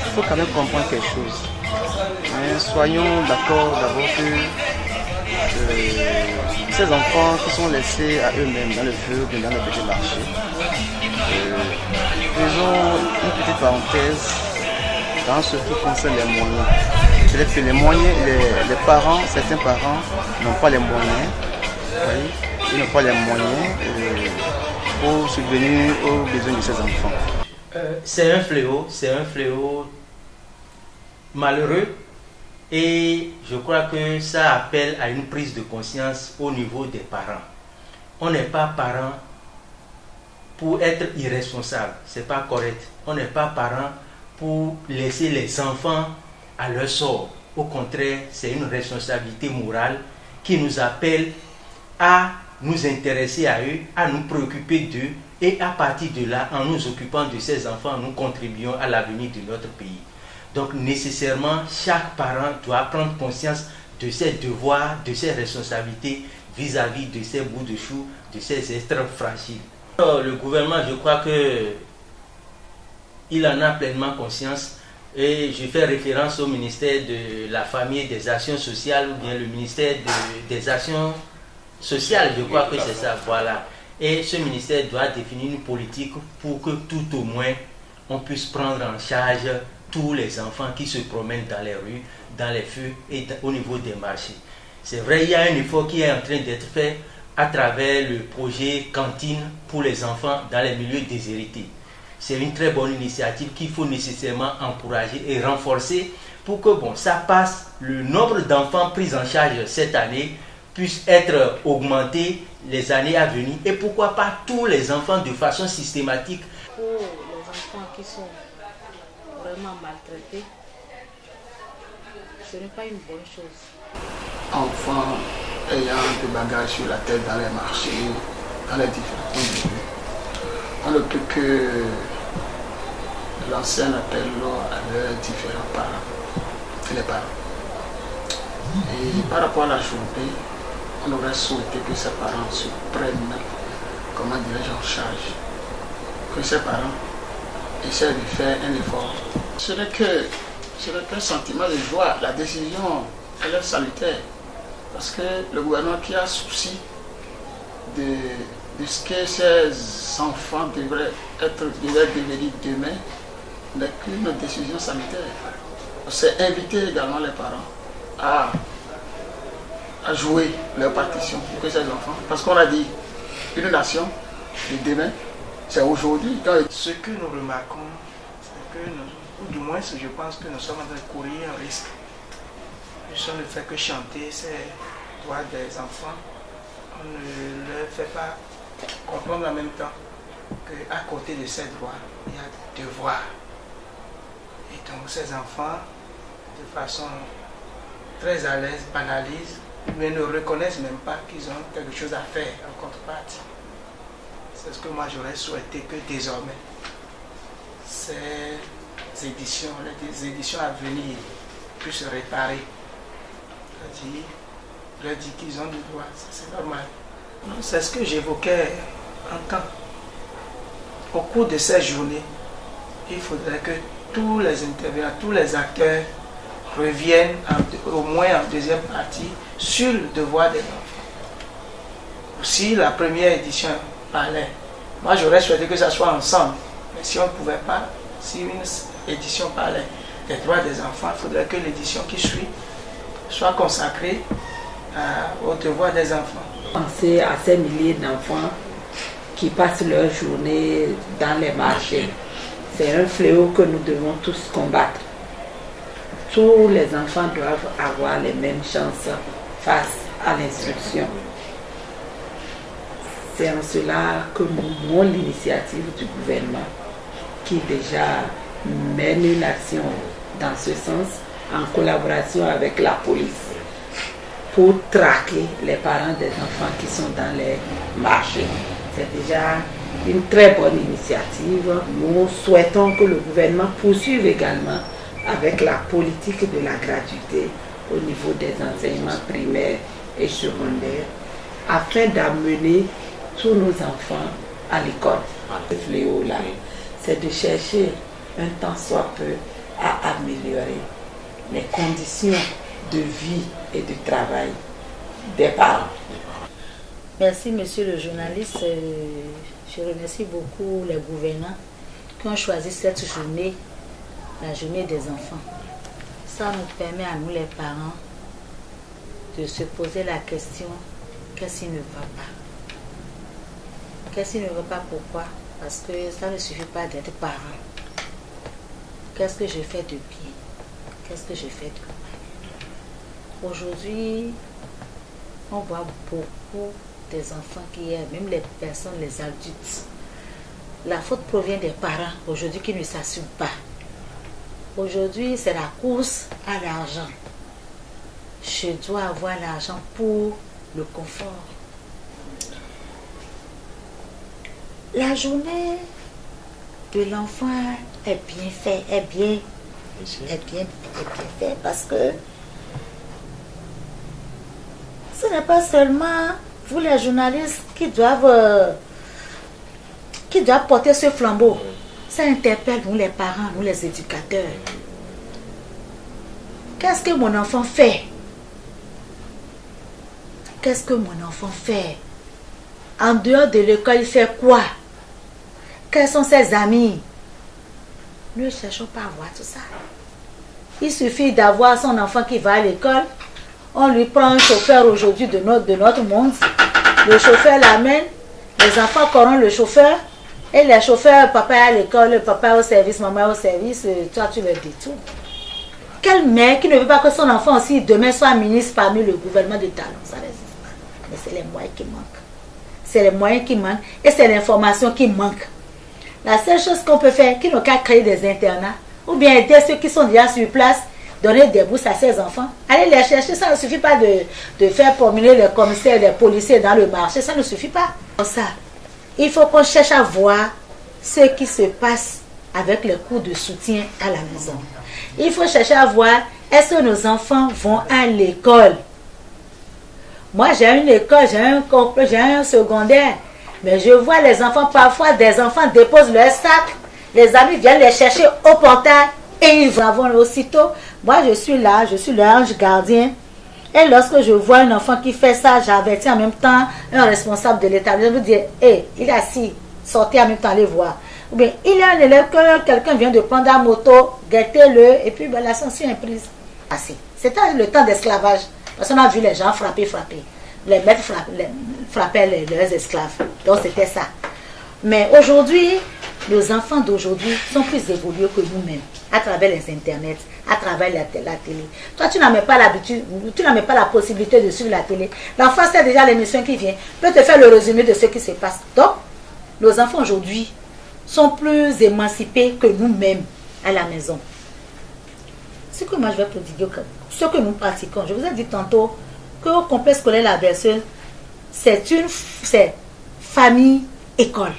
il faut quand même comprendre quelque chose. Mais soyons d'accord d'abord que ces enfants qui sont laissés à eux-mêmes dans le feu ou dans le petit marché, faisons une petite parenthèse dans ce qui concerne les moyens. C'est-à-dire que les moyens, les parents, certains parents n'ont pas les moyens, oui, ils n'ont pas les moyens pour subvenir aux besoins de ces enfants. C'est un fléau malheureux et je crois que ça appelle à une prise de conscience au niveau des parents. On n'est pas parent pour être irresponsable, c'est pas correct. On n'est pas parent pour laisser les enfants à leur sort. Au contraire, c'est une responsabilité morale qui nous appelle à nous intéresser à eux, à nous préoccuper d'eux et à partir de là, en nous occupant de ces enfants, nous contribuons à l'avenir de notre pays. Donc nécessairement, chaque parent doit prendre conscience de ses devoirs, de ses responsabilités vis-à-vis de ces bouts de chou, de ces êtres fragiles. Le gouvernement, je crois que il en a pleinement conscience et je fais référence au ministère de la Famille et des Actions sociales ou bien le ministère des Actions sociales, je crois que c'est ça, voilà. Et ce ministère doit définir une politique pour que tout au moins on puisse prendre en charge tous les enfants qui se promènent dans les rues, dans les feux et au niveau des marchés. C'est vrai, il y a un effort qui est en train d'être fait à travers le projet cantine pour les enfants dans les milieux déshérités. C'est une très bonne initiative qu'il faut nécessairement encourager et renforcer pour que ça passe, le nombre d'enfants pris en charge cette année puisse être augmenté les années à venir et pourquoi pas tous les enfants de façon systématique. Pour les enfants qui sont vraiment maltraités, ce n'est pas une bonne chose. Enfants ayant des bagages sur la tête dans les marchés, dans les différents points de vue, on ne peut que lancer un appel à leurs différents parents et les parents. Et par rapport à la journée, on aurait souhaité que ces parents se prennent, comment dirais-je, en charge. Que ces parents essaient de faire un effort. Ce n'est qu'un sentiment de joie. La décision, elle est salutaire. Parce que le gouvernement qui a souci de ce que ces enfants devraient devenir demain n'est qu'une décision sanitaire. C'est inviter également les parents à jouer leur partition pour que ces enfants, parce qu'on a dit une nation de demain, c'est aujourd'hui. Ce que nous remarquons, c'est que ou du moins je pense que nous sommes en train de courir un risque. On ne fait que chanter ces droits des enfants, on ne leur fait pas comprendre en même temps qu'à côté de ces droits, il y a des devoirs. Et donc ces enfants, de façon très à l'aise, banalisent, mais ne reconnaissent même pas qu'ils ont quelque chose à faire en contrepartie. C'est ce que moi j'aurais souhaité que désormais, ces éditions, les éditions à venir puissent réparer. C'est-à-dire, leur dire qu'ils ont des droits, c'est normal. C'est ce que j'évoquais en temps. Au cours de ces journées, il faudrait que tous les intervenants, tous les acteurs reviennent au moins en deuxième partie sur le devoir des enfants. Si la première édition parlait, moi j'aurais souhaité que ça soit ensemble. Mais si on ne pouvait pas, si une édition parlait des droits des enfants, il faudrait que l'édition qui suit soit consacrée aux devoirs des enfants. Pensez à ces milliers d'enfants qui passent leur journée dans les marchés. C'est un fléau que nous devons tous combattre. Tous les enfants doivent avoir les mêmes chances face à l'instruction. C'est en cela que nous voulons l'initiative du gouvernement qui déjà mène une action dans ce sens en collaboration avec la police pour traquer les parents des enfants qui sont dans les marchés. C'est déjà une très bonne initiative. Nous souhaitons que le gouvernement poursuive également avec la politique de la gratuité au niveau des enseignements primaires et secondaires afin d'amener tous nos enfants à l'école. Le fléau là, c'est de chercher un temps soit peu à à améliorer les conditions de vie et de travail des parents. Merci, monsieur le journaliste. Je remercie beaucoup les gouvernants qui ont choisi cette journée, la journée des enfants. Ça nous permet à nous, les parents, de se poser la question, qu'est-ce qui ne va pas? Qu'est-ce qui ne va pas? Pourquoi? Parce que ça ne suffit pas d'être parent. Qu'est-ce que je fais de bien? Qu'est-ce que je fais de mal? Aujourd'hui, on voit beaucoup des enfants qui aiment, même les personnes, les adultes. La faute provient des parents aujourd'hui qui ne s'assument pas. Aujourd'hui, c'est la course à l'argent. Je dois avoir l'argent pour le confort. La journée de l'enfant est bien faite, est bien faite parce que ce n'est pas seulement vous les journalistes qui doivent porter ce flambeau. Ça interpelle nous les parents, nous les éducateurs. Qu'est-ce que mon enfant fait? Qu'est-ce que mon enfant fait? En dehors de l'école, il fait quoi? Quels sont ses amis? Nous ne cherchons pas à voir tout ça. Il suffit d'avoir son enfant qui va à l'école. On lui prend un chauffeur aujourd'hui de notre monde. Le chauffeur l'amène. Les enfants corrompent le chauffeur. Et les chauffeurs, papa est à l'école, le papa est au service, maman est au service. Toi, tu le détournes. Quelle mère qui ne veut pas que son enfant aussi demain soit ministre parmi le gouvernement de talent? Ça n'existe pas. Mais c'est les moyens qui manquent. C'est les moyens qui manquent et c'est l'information qui manque. La seule chose qu'on peut faire, qui n'a qu'à créer des internats, ou bien aider ceux qui sont déjà sur place, donner des bourses à ses enfants, aller les chercher. Ça ne suffit pas de faire promener les commissaires, les policiers dans le marché, ça ne suffit pas. Pour ça, il faut qu'on cherche à voir ce qui se passe avec les cours de soutien à la maison. Il faut chercher à voir, est-ce que nos enfants vont à l'école? Moi, j'ai une école, j'ai un secondaire. Mais je vois les enfants, parfois des enfants déposent leur sac, les amis viennent les chercher au portail et ils vont aussitôt. Moi, je suis là, je suis l'ange gardien. Et lorsque je vois un enfant qui fait ça, j'avertis en même temps un responsable de l'établissement. Je me dis, hey, il est assis, sortez en même temps, allez voir. Ou bien, il y a un élève que quelqu'un vient de prendre la moto, guettez-le, et puis ben, la sanction est prise. C'était le temps d'esclavage. Parce qu'on a vu les gens frapper. Les maîtres frappaient leurs esclaves. Donc c'était ça. Mais aujourd'hui, nos enfants d'aujourd'hui sont plus évolués que nous-mêmes, à travers les internets, à travers la télé. Toi, tu n'as même pas l'habitude, tu n'as même pas la possibilité de suivre la télé. L'enfant sait déjà l'émission qui vient, peut te faire le résumé de ce qui se passe. Donc, nos enfants aujourd'hui sont plus émancipés que nous-mêmes à la maison. Ce que moi je vais prodiguer, ce que nous pratiquons, je vous ai dit tantôt qu'au complexe scolaire La Berceuse, c'est famille-école.